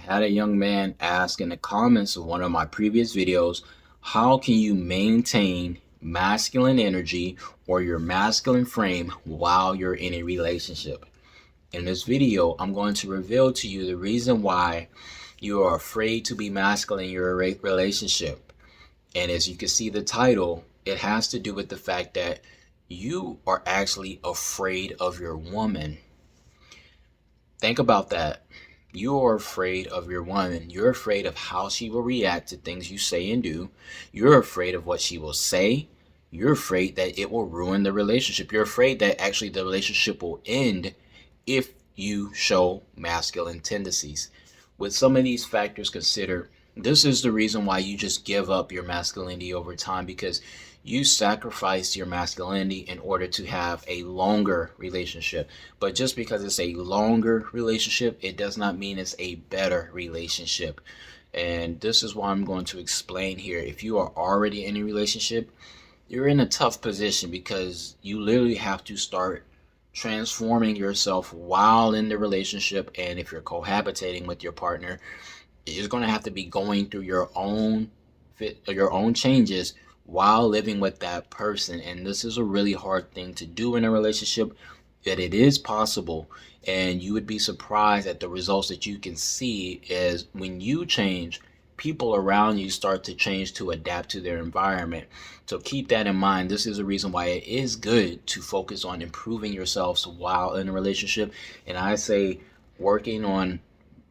had a young man ask in the comments of one of my previous videos, how can you maintain masculine energy or your masculine frame while you're in a relationship? In this video, I'm going to reveal to you the reason why you are afraid to be masculine in your relationship. And as you can see the title, it has to do with the fact that you are actually afraid of your woman. Think about that. You are afraid of your woman. You're afraid of how she will react to things you say and do. You're afraid of what she will say. You're afraid that it will ruin the relationship. You're afraid that actually the relationship will end if you show masculine tendencies. With some of these factors considered, this is the reason why you just give up your masculinity over time, because you sacrifice your masculinity in order to have a longer relationship. But just because it's a longer relationship, it does not mean it's a better relationship. And this is why I'm going to explain here. If you are already in a relationship, you're in a tough position because you literally have to start transforming yourself while in the relationship. And if you're cohabitating with your partner, you're going to have to be going through your own changes while living with that person. And this is a really hard thing to do in a relationship, that it is possible. And you would be surprised at the results that you can see is when you change, people around you start to change to adapt to their environment. So keep that in mind. This is a reason why it is good to focus on improving yourselves while in a relationship. And I say working on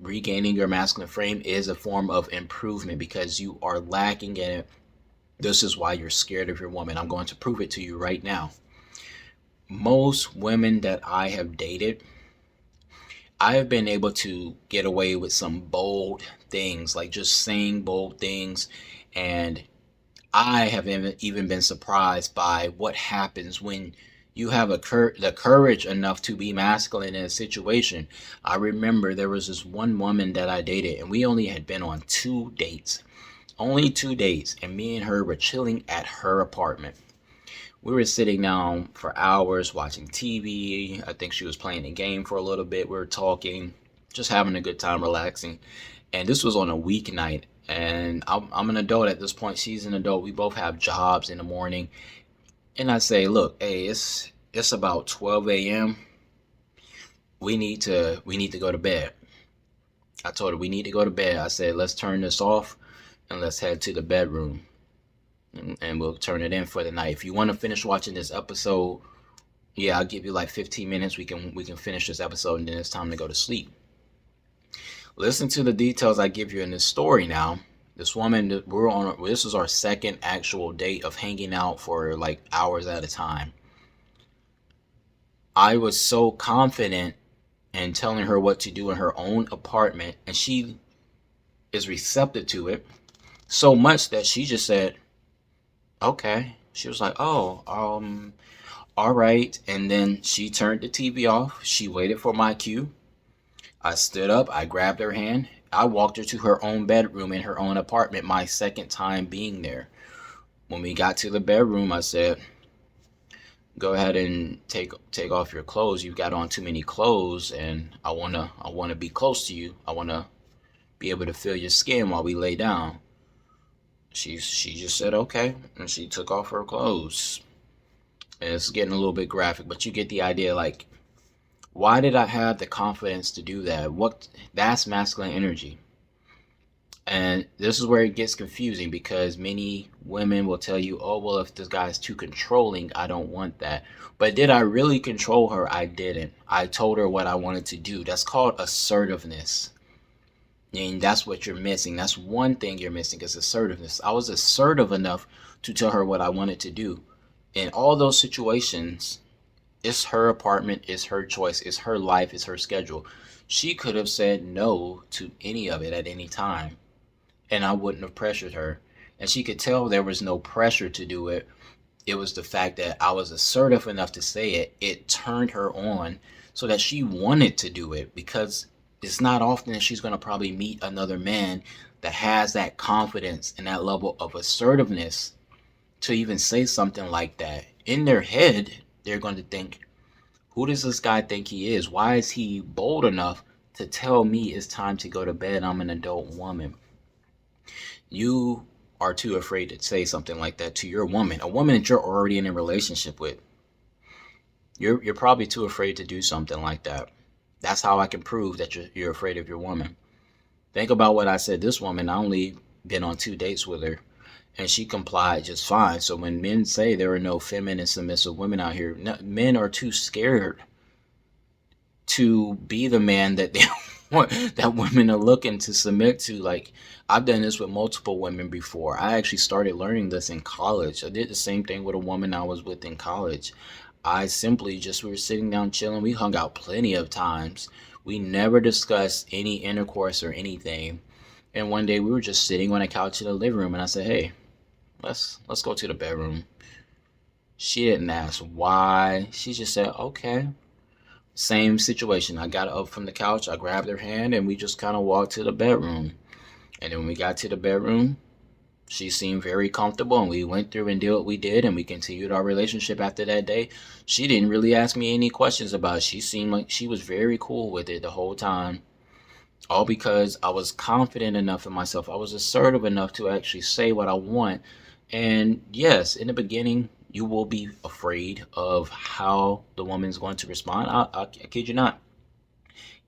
regaining your masculine frame is a form of improvement because you are lacking in it. This is why you're scared of your woman. I'm going to prove it to you right now. Most women that I have dated, I have been able to get away with some bold things, like just saying bold things. And I have even been surprised by what happens when you have the courage enough to be masculine in a situation. I remember there was this one woman that I dated, and we only had been on 2 dates. Only 2 dates, and me and her were chilling at her apartment. We were sitting down for hours watching TV. I think she was playing a game for a little bit. We were talking, just having a good time, relaxing. And this was on a weeknight. And I'm an adult at this point. She's an adult. We both have jobs in the morning. And I say, look, hey, it's about 12 a.m. We need to go to bed. I told her we need to go to bed. I said, let's turn this off and let's head to the bedroom, and we'll turn it in for the night. If you want to finish watching this episode, yeah, I'll give you like 15 minutes. We can finish this episode, and then it's time to go to sleep. Listen to the details I give you in this story now. This woman, this is our second actual date of hanging out for like hours at a time. I was so confident in telling her what to do in her own apartment, and she is receptive to it so much that she just said, okay. She was like, oh, all right. And then she turned the TV off. She waited for my cue. I stood up. I grabbed her hand. I walked her to her own bedroom in her own apartment, my second time being there. When we got to the bedroom, I said, go ahead and take off your clothes. You've got on too many clothes, and I wanna be close to you. I wanna be able to feel your skin while we lay down. She just said okay, and she took off her clothes. And it's getting a little bit graphic, but you get the idea. Like, why did I have the confidence to do that? That's masculine energy. And this is where it gets confusing, because many women will tell you, oh, well, if this guy's too controlling, I don't want that. But did I really control her? I didn't. I told her what I wanted to do. That's called assertiveness. And that's what you're missing. That's one thing you're missing, is assertiveness. I was assertive enough to tell her what I wanted to do. In all those situations, it's her apartment, it's her choice, it's her life, it's her schedule. She could have said no to any of it at any time, and I wouldn't have pressured her. And she could tell there was no pressure to do it. It was the fact that I was assertive enough to say it. It turned her on so that she wanted to do it, because it's not often that she's going to probably meet another man that has that confidence and that level of assertiveness to even say something like that. In their head, they're going to think, who does this guy think he is? Why is he bold enough to tell me it's time to go to bed. I'm an adult woman. You are too afraid to say something like that to your woman, a woman that you're already in a relationship with. You're probably too afraid to do something like that. That's how I can prove that you're afraid of your woman. Think about what I said. This woman, I only been on 2 dates with her, and she complied just fine. So when men say there are no feminine submissive women out here, no, men are too scared to be the man that they want, that women are looking to submit to. Like, I've done this with multiple women before. I actually started learning this in college. I did the same thing with a woman I was with in college. I simply just, we were sitting down chilling. We hung out plenty of times. We never discussed any intercourse or anything. And one day we were just sitting on a couch in the living room, and I said, "Hey, let's go to the bedroom." She didn't ask why. She just said, "Okay." Same situation. I got up from the couch, I grabbed her hand, and we just kind of walked to the bedroom. And then when we got to the bedroom, she seemed very comfortable, and we went through and did what we did, and we continued our relationship after that day. She didn't really ask me any questions about it. She seemed like she was very cool with it the whole time. All because I was confident enough in myself. I was assertive enough to actually say what I want. And yes, in the beginning, you will be afraid of how the woman's going to respond. I kid you not.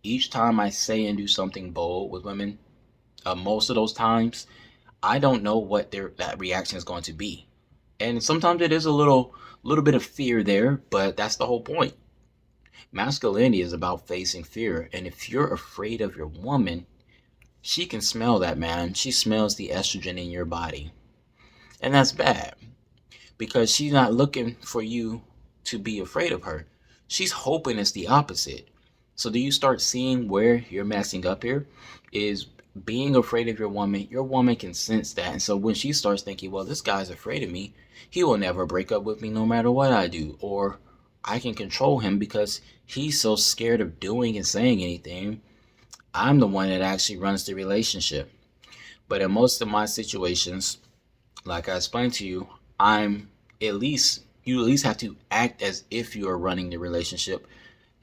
Each time I say and do something bold with women, most of those times, I don't know what that reaction is going to be. And sometimes it is a little bit of fear there, but that's the whole point. Masculinity is about facing fear. And if you're afraid of your woman, she can smell that, man. She smells the estrogen in your body. And that's bad because she's not looking for you to be afraid of her. She's hoping it's the opposite. So do you start seeing where you're messing up here? Is being afraid of your woman can sense that. And so when she starts thinking, well, this guy's afraid of me, he will never break up with me no matter what I do. Or I can control him because he's so scared of doing and saying anything. I'm the one that actually runs the relationship. But in most of my situations, like I explained to you, I'm at least, you at least have to act as if you are running the relationship.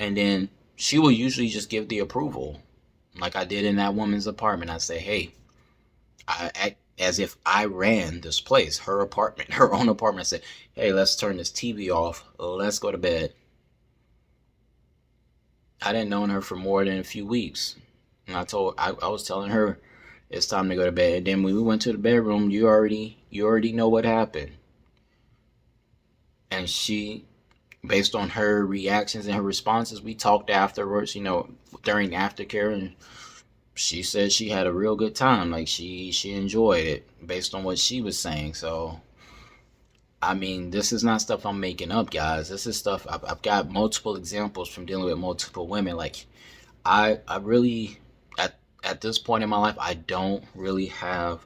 And then she will usually just give the approval. Like I did in that woman's apartment. I say, hey, I act as if I ran this place, her apartment, her own apartment. I said, hey, let's turn this TV off. Let's go to bed. I didn't know her for more than a few weeks. And I was telling her it's time to go to bed. And then when we went to the bedroom, you already know what happened. And she, based on her reactions and her responses, we talked afterwards, during aftercare, and she said she had a real good time. Like she enjoyed it based on what she was saying. So I mean, this is not stuff I'm making up, guys. This is stuff I've got multiple examples from dealing with multiple women. Like I really, at this point in my life, I don't really have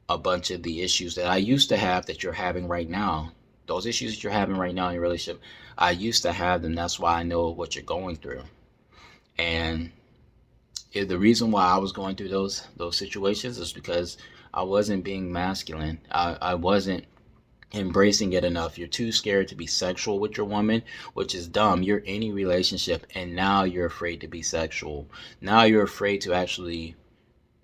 a bunch of the issues that I used to have that you're having right now. Those issues that you're having right now in your relationship, I used to have them. That's why I know what you're going through. And the reason why I was going through those situations is because I wasn't being masculine. I wasn't embracing it enough. You're too scared to be sexual with your woman, which is dumb. You're in a relationship and now you're afraid to be sexual. Now you're afraid to actually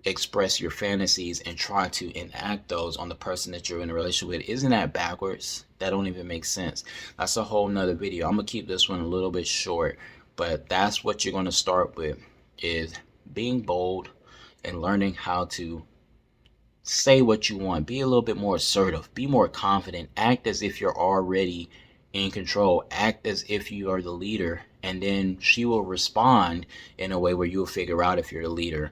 express your fantasies and try to enact those on the person that you're in a relationship with. Isn't that backwards? That don't even make sense. That's a whole nother video. I'm gonna keep this one a little bit short, but that's what you're gonna start with, is being bold and learning how to say what you want. Be a little bit more assertive. Be more confident. Act as if you're already in control. Act as if you are the leader. And then she will respond in a way where you'll figure out if you're the leader.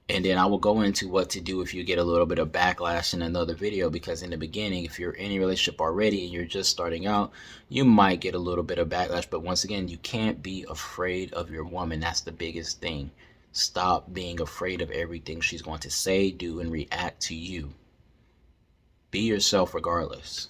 And then I will go into what to do if you get a little bit of backlash in another video, because in the beginning, if you're in a relationship already and you're just starting out, you might get a little bit of backlash. But once again, you can't be afraid of your woman. That's the biggest thing. Stop being afraid of everything she's going to say, do, and react to you. Be yourself regardless.